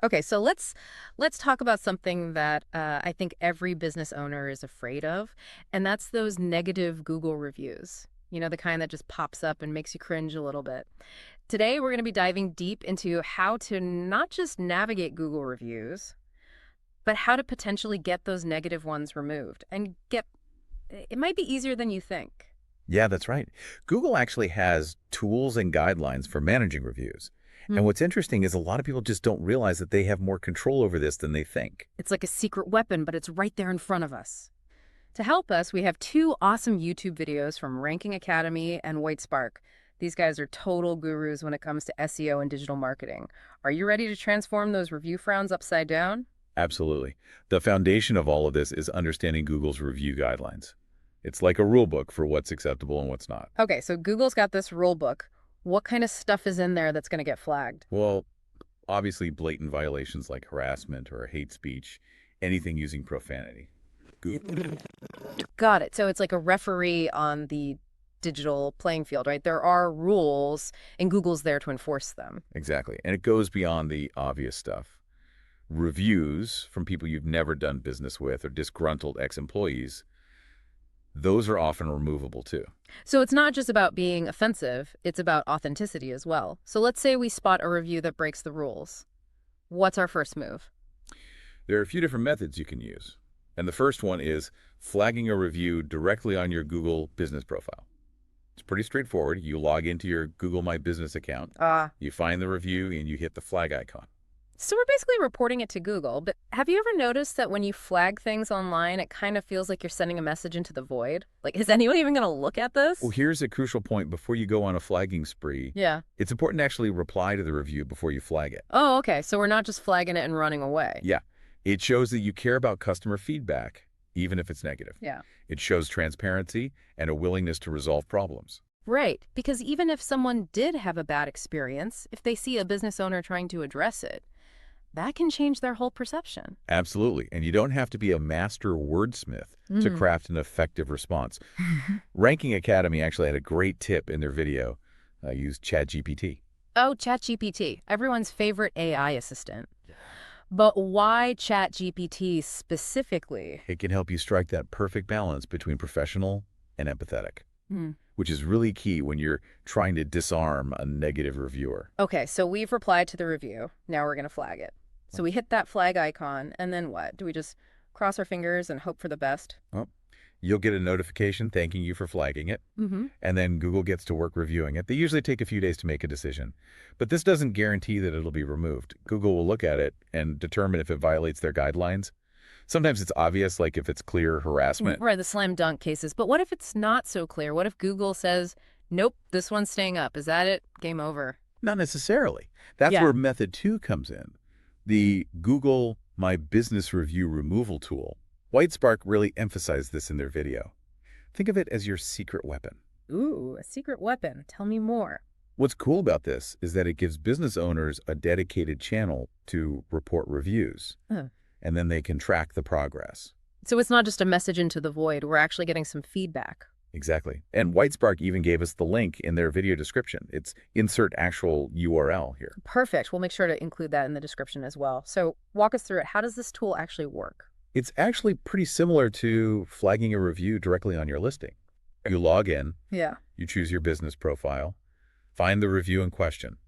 Okay, so let's talk about something that I think every business owner is afraid of, and that's those negative Google reviews. You know, the kind that just pops up and makes you cringe a little bit. Today, we're going to be diving deep into how to not just navigate Google reviews, but how to potentially get those negative ones removed and get it might be easier than you think. Yeah, that's right. Google actually has tools and guidelines for managing reviews. And Hmm. what's interesting is a lot of people just don't realize that they have more control over this than they think. It's like a secret weapon, but it's right there in front of us. To help us, we have two awesome YouTube videos from Ranking Academy and White Spark. These guys are total gurus when it comes to SEO and digital marketing. Are you ready to transform those review frowns upside down? Absolutely. The foundation of all of this is understanding Google's review guidelines. It's like a rule book for what's acceptable and what's not. Okay, so Google's got this rule book. What kind of stuff is in there that's going to get flagged? Well, obviously blatant violations like harassment or hate speech, anything using profanity. Google. Got it. So it's like a referee on the digital playing field, right? There are rules, and Google's there to enforce them. Exactly. And it goes beyond the obvious stuff. Reviews from people you've never done business with or disgruntled ex-employees, those are often removable too. So it's not just about being offensive, it's about authenticity as well. So let's say we spot a review that breaks the rules. What's our first move? There are a few different methods you can use. And the first one is flagging a review directly on your Google business profile. It's pretty straightforward. You log into your Google My Business account, Ah. you find the review, and you hit the flag icon. So we're basically reporting it to Google, but have you ever noticed that when you flag things online, it kind of feels like you're sending a message into the void? Like, is anyone even going to look at Well, this? here's a crucial point before you go on a flagging spree. Yeah. It's important to actually reply to the review before you flag it. Oh, okay. So we're not just flagging it and running away. Yeah, it shows that you care about customer feedback, even if it's negative. Yeah. It shows transparency and a willingness to resolve problems. Right. Because even if someone did have a bad experience, if they see a business owner trying to address it, that can change their whole perception. Absolutely. And you don't have to be a master wordsmith to Mm. craft an effective response. Ranking Academy actually had a great tip in their video. Use ChatGPT. Oh, ChatGPT, everyone's favorite AI assistant. But why ChatGPT specifically? It can help you strike that perfect balance between professional and empathetic, Hmm. which is really key when you're trying to disarm a negative reviewer. Okay, so we've replied to the review. Now we're going to flag it. So we hit that flag icon, and then what? Do we just cross our fingers and hope for the best? Well, you'll get a notification thanking you for flagging it, Mm-hmm. and then Google gets to work reviewing it. They usually take a few days to make a decision, but this doesn't guarantee that it'll be removed. Google will look at it and determine if it violates their guidelines. Sometimes it's obvious, like if it's clear harassment. Right, the slam dunk cases. But what if it's not so clear? What if Google says, nope, this one's staying up? Is that it? Game over. Not necessarily. That's Yeah. where method 2 comes in. The Google My Business Review removal tool. Whitespark really emphasized this in their video. Think of it as your secret weapon. Ooh, a secret weapon. Tell me more. What's cool about this is that it gives business owners a dedicated channel to report reviews, Huh. and then they can track the progress. So it's not just a message into the void. We're actually getting some feedback. Exactly. And Whitespark even gave us the link in their video description. It's insert actual URL here. Perfect. We'll make sure to include that in the description as well. So walk us through it. How does this tool actually work? It's actually pretty similar to flagging a review directly on your listing. You log in, Yeah. you choose your business profile, find the review in question,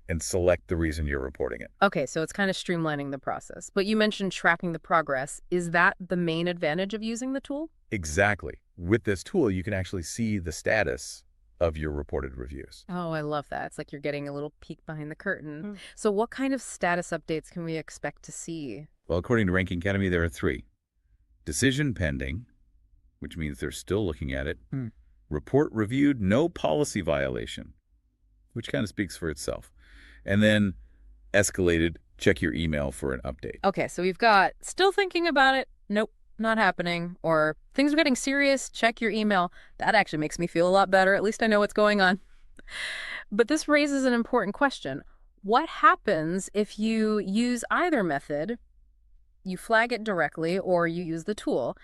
and select the reason you're reporting it. Okay, so it's kind of streamlining the process. But you mentioned tracking the progress. Is that the main advantage of using the tool? Exactly. With this tool, you can actually see the status of your reported reviews. Oh, I love that. It's like you're getting a little peek behind the curtain. So what kind of status updates can we expect to see? Well, according to Ranking Academy, there are 3. Decision pending, which means they're still looking at it. Hmm. Report reviewed, no policy violation, which kind of speaks for itself. And then escalated, check your email for an update. Okay, so we've got still thinking about it. Nope, not happening. Or things are getting serious. Check your email. That actually makes me feel a lot better. At least I know what's going on. But this raises an important question. What happens if you use either method, you flag it directly, or you use the tool,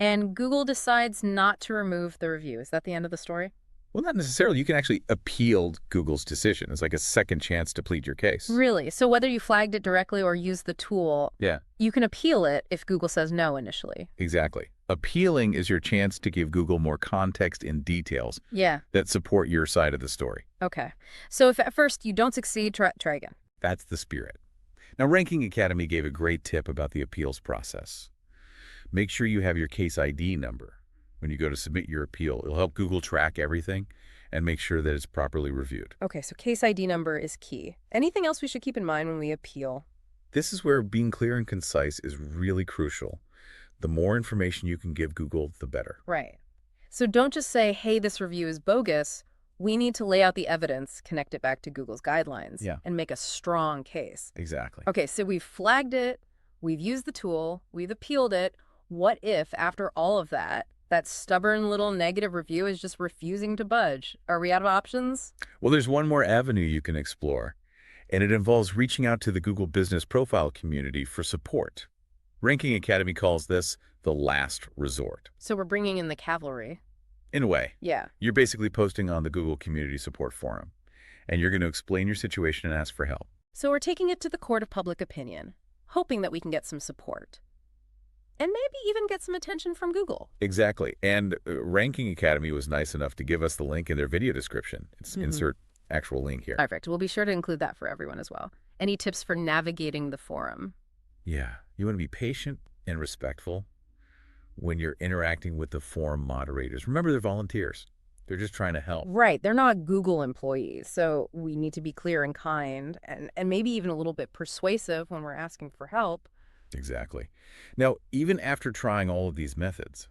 and Google decides not to remove the review? Is that the end of the story? Well, not necessarily. You can actually appeal Google's decision. It's like a second chance to plead your case. Really? So whether you flagged it directly or used the tool, Yeah, you can appeal it if Google says no initially. exactly. Appealing is your chance to give Google more context and details Yeah. that support your side of the story. Okay. So if at first you don't succeed, try again. That's the spirit. Now, Ranking Academy gave a great tip about the appeals process. Make sure you have your case ID number when you go to submit your appeal. It'll help Google track everything and make sure that it's properly reviewed. Okay, so case ID number is key. Anything else we should keep in mind when we appeal? This is where being clear and concise is really crucial. The more information you can give Google, the better. Right. So don't just say, hey, this review is bogus. We need to lay out the evidence, connect it back to Google's guidelines, Yeah. and make a strong case. Exactly. Okay, so we've flagged it, we've used the tool, we've appealed it. What if, after all of that, that stubborn little negative review is just refusing to budge? Are we out of options? Well, there's one more avenue you can explore, and it involves reaching out to the Google Business Profile community for support. Ranking Academy calls this the last resort. So we're bringing in the cavalry. In a way, Yeah. you're basically posting on the Google Community Support Forum, and you're going to explain your situation and ask for help. So we're taking it to the court of public opinion, hoping that we can get some support. And maybe even get some attention from Google. Exactly. And Ranking Academy was nice enough to give us the link in their video description. It's insert actual link here. Perfect. We'll be sure to include that for everyone as well. Any tips for navigating the forum? Yeah. You want to be patient and respectful when you're interacting with the forum moderators. Remember, they're volunteers. They're just trying to help. Right. They're not Google employees, so we need to be clear and kind and maybe even a little bit persuasive when we're asking for help. Exactly. Now, even after trying all of these methods,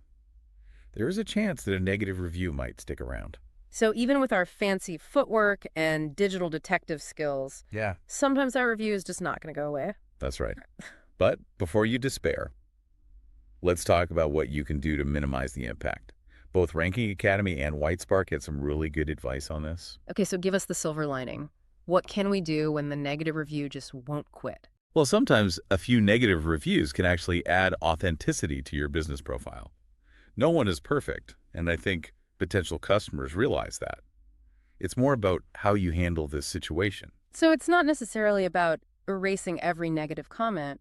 there is a chance that a negative review might stick around. So even with our fancy footwork and digital detective skills, Yeah, sometimes that review is just not going to go away. that's right. But before you despair, let's talk about what you can do to minimize the impact. Both Ranking Academy and Whitespark had some really good advice on this. Okay, so give us the silver lining. What can we do when the negative review just won't quit? Well, sometimes a few negative reviews can actually add authenticity to your business profile. No one is perfect, and I think potential customers realize that. It's more about how you handle this situation. So it's not necessarily about erasing every negative comment,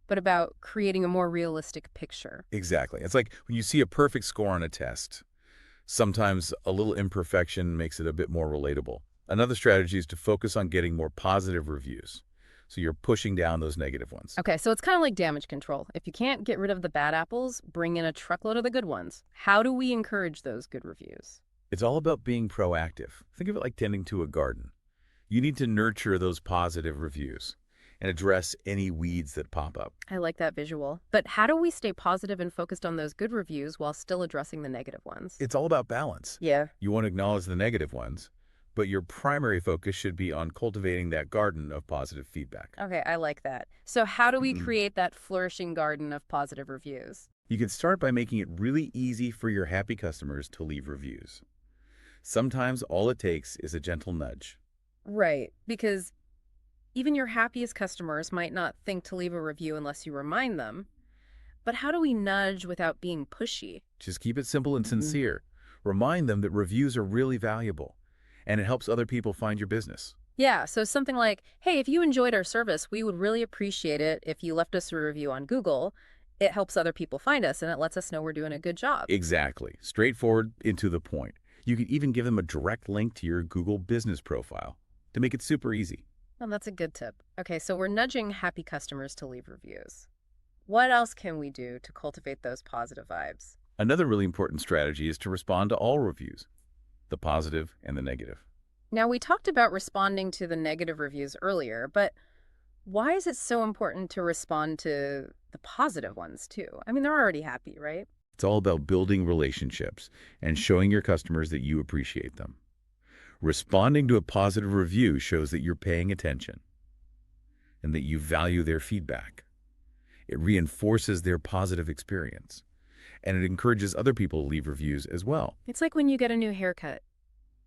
but about creating a more realistic picture. Exactly. It's like when you see a perfect score on a test, sometimes a little imperfection makes it a bit more relatable. Another strategy is to focus on getting more positive reviews. So you're pushing down those negative ones. Okay, so it's kind of like damage control. If you can't get rid of the bad apples, bring in a truckload of the good ones. How do we encourage those good reviews? It's all about being proactive. Think of it like tending to a garden. You need to nurture those positive reviews and address any weeds that pop up. I like that visual. But how do we stay positive and focused on those good reviews while still addressing the negative ones? It's all about balance. Yeah. You want to acknowledge the negative ones, but your primary focus should be on cultivating that garden of positive feedback. Okay, I like that. So how do we create that flourishing garden of positive reviews? You can start by making it really easy for your happy customers to leave reviews. Sometimes all it takes is a gentle nudge. Right, because even your happiest customers might not think to leave a review unless you remind them. But how do we nudge without being pushy? Just keep it simple and sincere. Remind them that reviews are really valuable, and it helps other people find your business. Yeah, so something like, hey, if you enjoyed our service, we would really appreciate it if you left us a review on Google. It helps other people find us, and it lets us know we're doing a good job. Exactly. Straightforward and to the point. You could even give them a direct link to your Google business profile to make it super easy. Well, that's a good tip. Okay, so we're nudging happy customers to leave reviews. What else can we do to cultivate those positive vibes? Another really important strategy is to respond to all reviews, the positive and the negative. Now, we talked about responding to the negative reviews earlier, but why is it so important to respond to the positive ones too? I mean, they're already happy, right? It's all about building relationships and showing your customers that you appreciate them. Responding to a positive review shows that you're paying attention and that you value their feedback. It reinforces their positive experience, and it encourages other people to leave reviews as well. It's like when you get a new haircut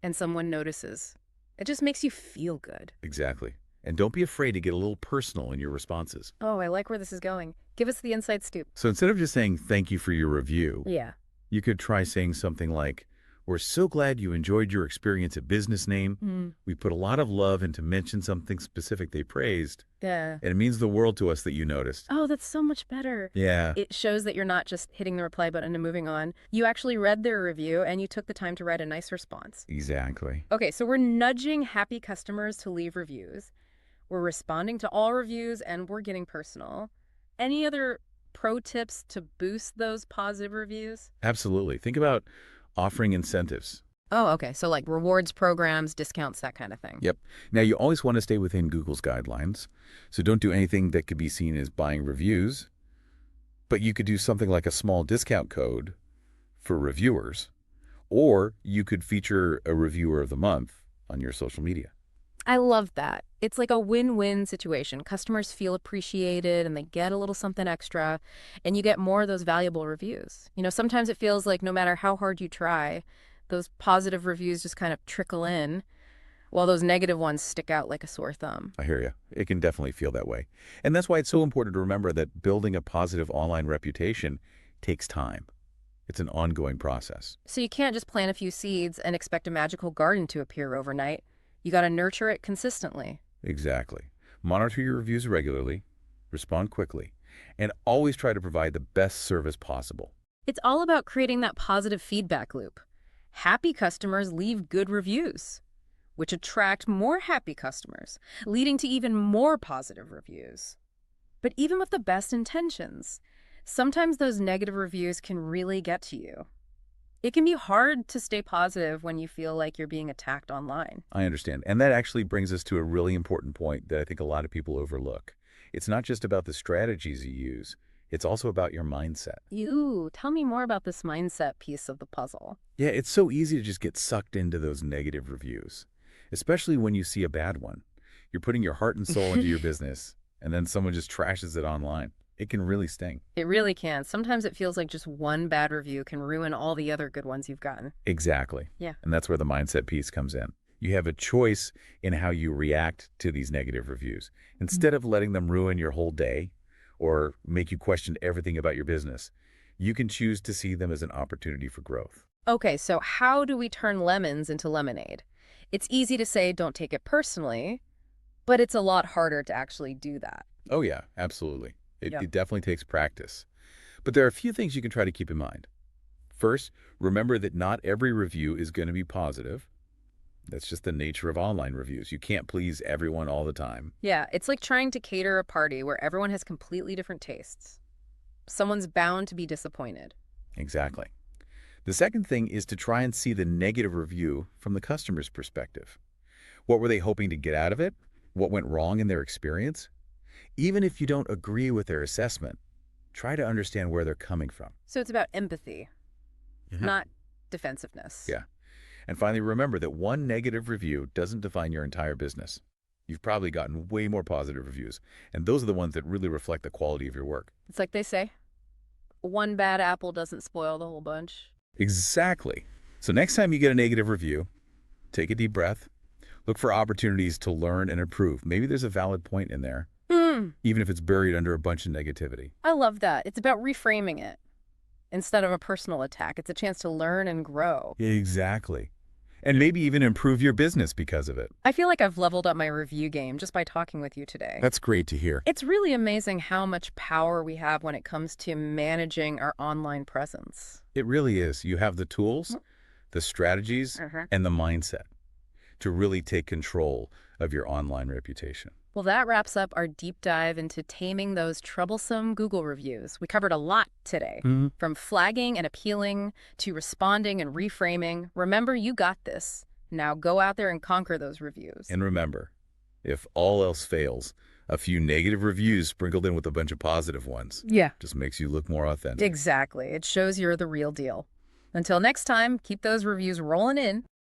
and someone notices. It just makes you feel good. Exactly. And don't be afraid to get a little personal in your responses. Oh, I like where this is going. Give us the inside scoop. So instead of just saying thank you for your review, Yeah. you could try saying something like, We're so glad you enjoyed your experience at Business Name. Mm. We put a lot of love into mention something specific they praised, Yeah. and it means the world to us that you noticed. Oh, that's so much better. Yeah, It shows that you're not just hitting the reply button and moving on. You actually read their review and you took the time to write a nice response. exactly. Okay, so we're nudging happy customers to leave reviews. We're responding to all reviews and we're getting personal. Any other pro tips to boost those positive reviews? Absolutely. Think about offering incentives. Oh, okay. So like rewards programs, discounts, that kind of thing. Yep. Now, you always want to stay within Google's guidelines, so don't do anything that could be seen as buying reviews, but you could do something like a small discount code for reviewers, or you could feature a reviewer of the month on your social media. I love that. It's like a win-win situation. Customers feel appreciated and they get a little something extra, and you get more of those valuable reviews. Sometimes it feels like no matter how hard you try, those positive reviews just kind of trickle in, while those negative ones stick out like a sore thumb. I hear you. It can definitely feel that way. And that's why it's so important to remember that building a positive online reputation takes time. It's an ongoing process. So you can't just plant a few seeds and expect a magical garden to appear overnight. You got to nurture it consistently. Exactly. Monitor your reviews regularly, respond quickly, and always try to provide the best service possible. It's all about creating that positive feedback loop. Happy customers leave good reviews, which attract more happy customers, leading to even more positive reviews. But even with the best intentions, sometimes those negative reviews can really get to you. It can be hard to stay positive when you feel like you're being attacked online. I understand. And that actually brings us to a really important point that I think a lot of people overlook. It's not just about the strategies you use, it's also about your mindset. Tell me more about this mindset piece of the puzzle. Yeah, it's so easy to just get sucked into those negative reviews, especially when you see a bad one. You're putting your heart and soul into your business, and then someone just trashes it online. It can really sting. It really can. Sometimes it feels like just one bad review can ruin all the other good ones you've gotten. Exactly. Yeah. And that's where the mindset piece comes in. You have a choice in how you react to these negative reviews. Instead of letting them ruin your whole day or make you question everything about your business, you can choose to see them as an opportunity for growth. Okay, so how do we turn lemons into lemonade? It's easy to say don't take it personally, but it's a lot harder to actually do that. Oh yeah, absolutely. It, Yeah. it definitely takes practice. But there are a few things you can try to keep in mind. First, remember that not every review is going to be positive. That's just the nature of online reviews. You can't please everyone all the time. Yeah, it's like trying to cater a party where everyone has completely different tastes. Someone's bound to be disappointed. Exactly. The second thing is to try and see the negative review from the customer's perspective. What were they hoping to get out of it? What went wrong in their experience? Even if you don't agree with their assessment, try to understand where they're coming from. So it's about empathy, Mhm. not defensiveness. Yeah. And finally, remember that one negative review doesn't define your entire business. You've probably gotten way more positive reviews, and those are the ones that really reflect the quality of your work. It's like they say, one bad apple doesn't spoil the whole bunch. Exactly. So next time you get a negative review, take a deep breath. Look for opportunities to learn and improve. Maybe there's a valid point in there, even if it's buried under a bunch of negativity. I love that. It's about reframing it. Instead of a personal attack, it's a chance to learn and grow. Exactly. And maybe even improve your business because of it. I feel like I've leveled up my review game just by talking with you today. That's great to hear. It's really amazing how much power we have when it comes to managing our online presence. It really is. You have the tools, the strategies, and the mindset to really take control of your online reputation. Well, that wraps up our deep dive into taming those troublesome Google reviews. We covered a lot today, from flagging and appealing to responding and reframing. Remember, you got this. Now go out there and conquer those reviews. And remember, if all else fails, a few negative reviews sprinkled in with a bunch of positive ones just makes you look more authentic. Exactly. It shows you're the real deal. Until next time, keep those reviews rolling in.